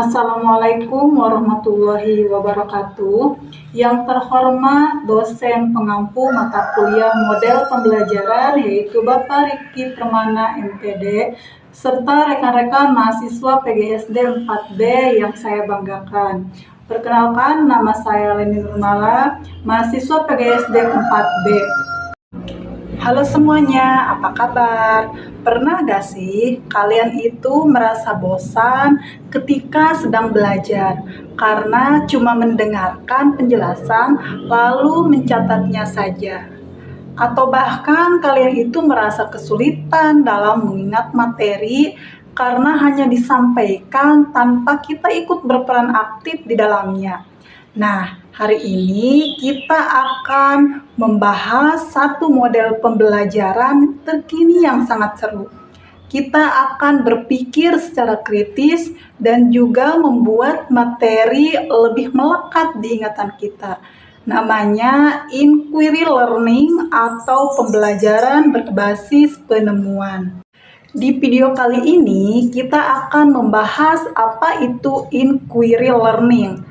Assalamualaikum warahmatullahi wabarakatuh. Yang terhormat dosen pengampu mata kuliah model pembelajaran yaitu Bapak Rifki Permana MPD serta rekan-rekan mahasiswa PGSD 4B yang saya banggakan. Perkenalkan, nama saya Leni Nurmala, mahasiswa PGSD 4B. Halo semuanya, apa kabar? Pernah gak sih kalian itu merasa bosan ketika sedang belajar karena cuma mendengarkan penjelasan lalu mencatatnya saja? Atau bahkan kalian itu merasa kesulitan dalam mengingat materi karena hanya disampaikan tanpa kita ikut berperan aktif di dalamnya? Nah, hari ini kita akan membahas satu model pembelajaran terkini yang sangat seru. Kita akan berpikir secara kritis dan juga membuat materi lebih melekat di ingatan kita. Namanya inquiry learning atau pembelajaran berbasis penemuan. Di video kali ini kita akan membahas apa itu inquiry learning,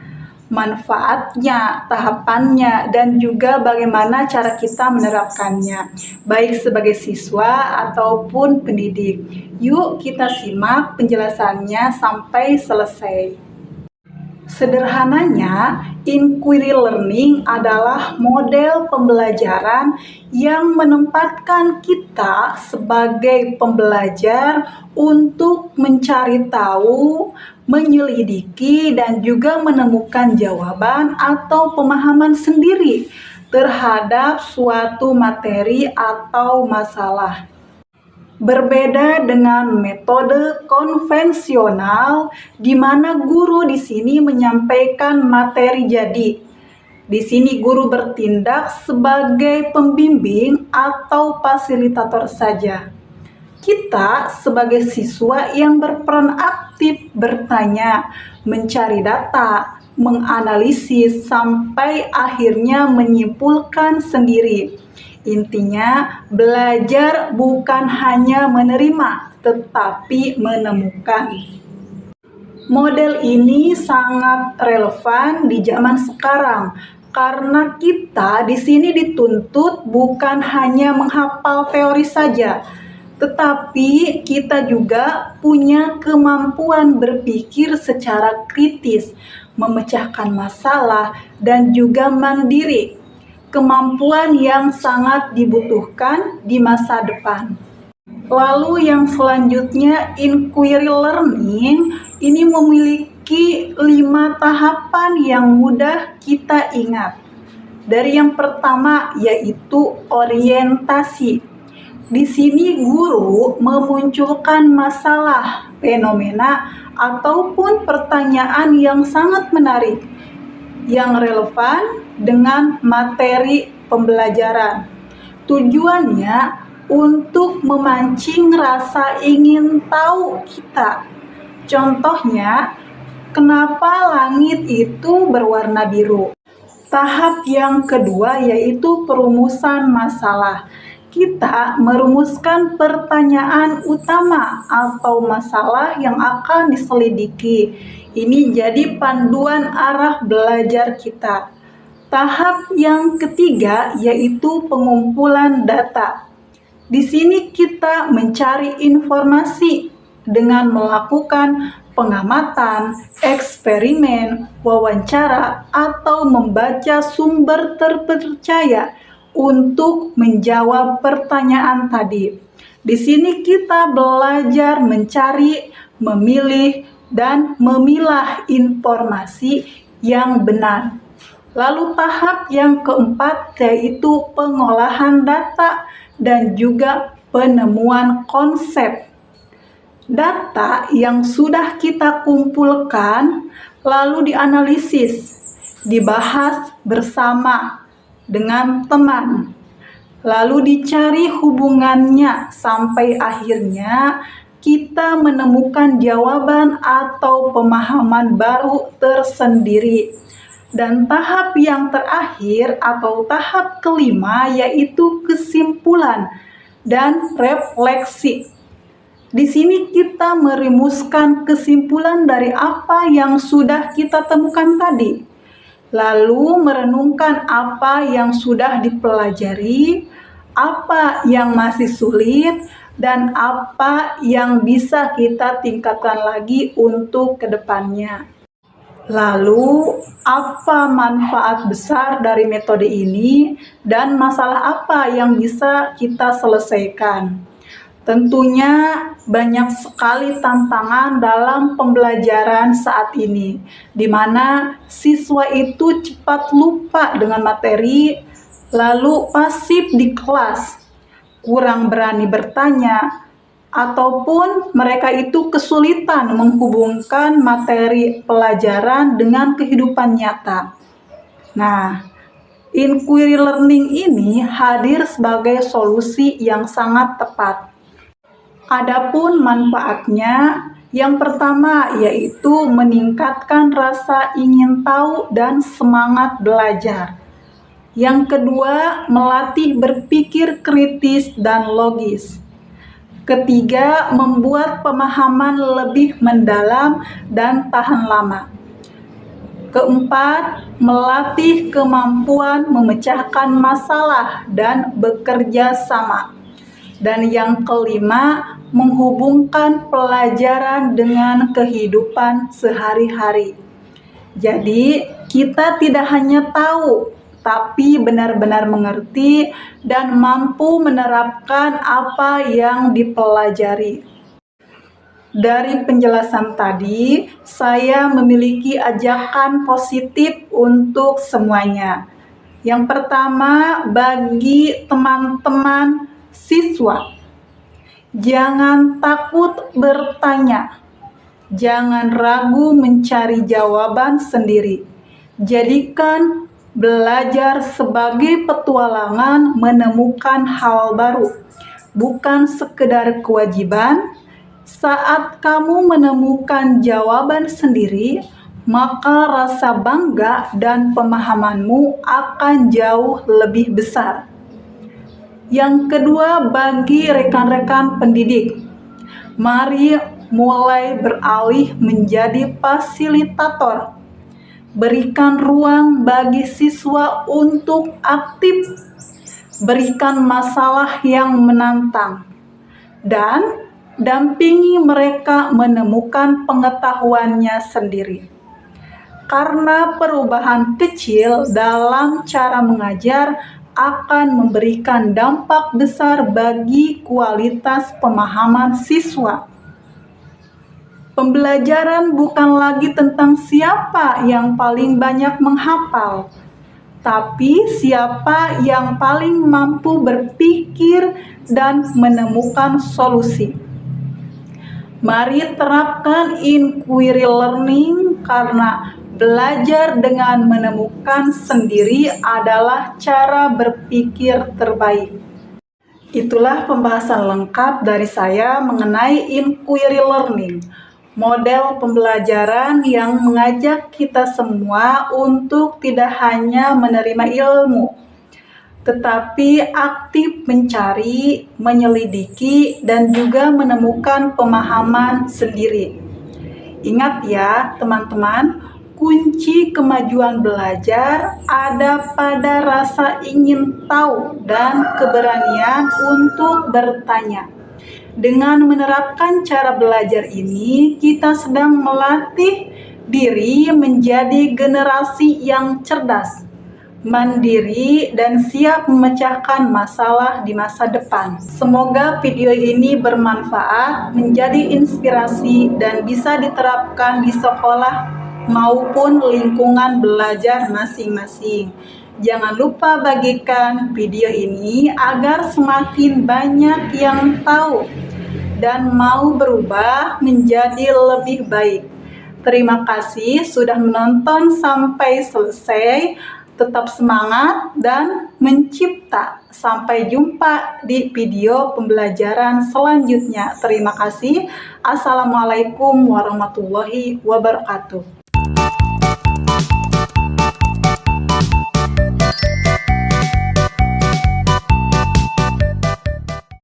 manfaatnya, tahapannya, dan juga bagaimana cara kita menerapkannya, baik sebagai siswa ataupun pendidik. Yuk kita simak penjelasannya sampai selesai. Sederhananya, inquiry learning adalah model pembelajaran yang menempatkan kita sebagai pembelajar untuk mencari tahu, menyelidiki, dan juga menemukan jawaban atau pemahaman sendiri terhadap suatu materi atau masalah. Berbeda dengan metode konvensional di mana guru di sini menyampaikan materi jadi. Di sini guru bertindak sebagai pembimbing atau fasilitator saja. Kita sebagai siswa yang berperan aktif bertanya, mencari data, menganalisis sampai akhirnya menyimpulkan sendiri. Intinya, belajar bukan hanya menerima, tetapi menemukan. Model ini sangat relevan di zaman sekarang karena kita di sini dituntut bukan hanya menghafal teori saja, tetapi kita juga punya kemampuan berpikir secara kritis, memecahkan masalah, dan juga mandiri. Kemampuan yang sangat dibutuhkan di masa depan. Lalu yang selanjutnya, inquiry learning ini memiliki 5 tahapan yang mudah kita ingat. Dari yang pertama yaitu orientasi. Di sini guru memunculkan masalah, fenomena, ataupun pertanyaan yang sangat menarik, yang relevan dengan materi pembelajaran. Tujuannya untuk memancing rasa ingin tahu kita. Contohnya, kenapa langit itu berwarna biru? Tahap yang kedua yaitu perumusan masalah. Kita merumuskan pertanyaan utama atau masalah yang akan diselidiki. Ini jadi panduan arah belajar kita. Tahap yang ketiga yaitu pengumpulan data. Di sini kita mencari informasi dengan melakukan pengamatan, eksperimen, wawancara, atau membaca sumber terpercaya untuk menjawab pertanyaan tadi. Di sini kita belajar mencari, memilih, dan memilah informasi yang benar. Lalu tahap yang keempat yaitu pengolahan data dan juga penemuan konsep. Data yang sudah kita kumpulkan lalu dianalisis, dibahas bersama dengan teman, lalu dicari hubungannya sampai akhirnya kita menemukan jawaban atau pemahaman baru tersendiri. Dan tahap yang terakhir atau tahap kelima yaitu kesimpulan dan refleksi. Di sini kita merumuskan kesimpulan dari apa yang sudah kita temukan tadi, lalu merenungkan apa yang sudah dipelajari, apa yang masih sulit, dan apa yang bisa kita tingkatkan lagi untuk kedepannya. Lalu, apa manfaat besar dari metode ini dan masalah apa yang bisa kita selesaikan? Tentunya banyak sekali tantangan dalam pembelajaran saat ini, di mana siswa itu cepat lupa dengan materi, lalu pasif di kelas, kurang berani bertanya, ataupun mereka itu kesulitan menghubungkan materi pelajaran dengan kehidupan nyata. Nah, inquiry learning ini hadir sebagai solusi yang sangat tepat. Adapun manfaatnya, yang pertama yaitu meningkatkan rasa ingin tahu dan semangat belajar. Yang kedua, melatih berpikir kritis dan logis. Ketiga, membuat pemahaman lebih mendalam dan tahan lama. Keempat, melatih kemampuan memecahkan masalah dan bekerja sama. Dan yang kelima, menghubungkan pelajaran dengan kehidupan sehari-hari. Jadi, kita tidak hanya tahu, tapi benar-benar mengerti dan mampu menerapkan apa yang dipelajari. Dari penjelasan tadi, saya memiliki ajakan positif untuk semuanya. Yang pertama, bagi teman-teman siswa, jangan takut bertanya, jangan ragu mencari jawaban sendiri. Jadikan belajar sebagai petualangan menemukan hal baru, bukan sekedar kewajiban. Saat kamu menemukan jawaban sendiri, maka rasa bangga dan pemahamanmu akan jauh lebih besar. Yang kedua, bagi rekan-rekan pendidik, mari mulai beralih menjadi fasilitator. Berikan ruang bagi siswa untuk aktif, berikan masalah yang menantang, dan dampingi mereka menemukan pengetahuannya sendiri. Karena perubahan kecil dalam cara mengajar akan memberikan dampak besar bagi kualitas pemahaman siswa. Pembelajaran bukan lagi tentang siapa yang paling banyak menghafal, tapi siapa yang paling mampu berpikir dan menemukan solusi. Mari terapkan inquiry learning karena belajar dengan menemukan sendiri adalah cara berpikir terbaik. Itulah pembahasan lengkap dari saya mengenai inquiry learning, model pembelajaran yang mengajak kita semua untuk tidak hanya menerima ilmu, tetapi aktif mencari, menyelidiki, dan juga menemukan pemahaman sendiri. Ingat ya teman-teman, kunci kemajuan belajar ada pada rasa ingin tahu dan keberanian untuk bertanya. Dengan menerapkan cara belajar ini, kita sedang melatih diri menjadi generasi yang cerdas, mandiri, dan siap memecahkan masalah di masa depan. Semoga video ini bermanfaat, menjadi inspirasi, dan bisa diterapkan di sekolah maupun lingkungan belajar masing-masing. Jangan lupa bagikan video ini agar semakin banyak yang tahu dan mau berubah menjadi lebih baik. Terima kasih sudah menonton sampai selesai. Tetap semangat dan mencipta. Sampai jumpa di video pembelajaran selanjutnya. Terima kasih. Assalamualaikum warahmatullahi wabarakatuh.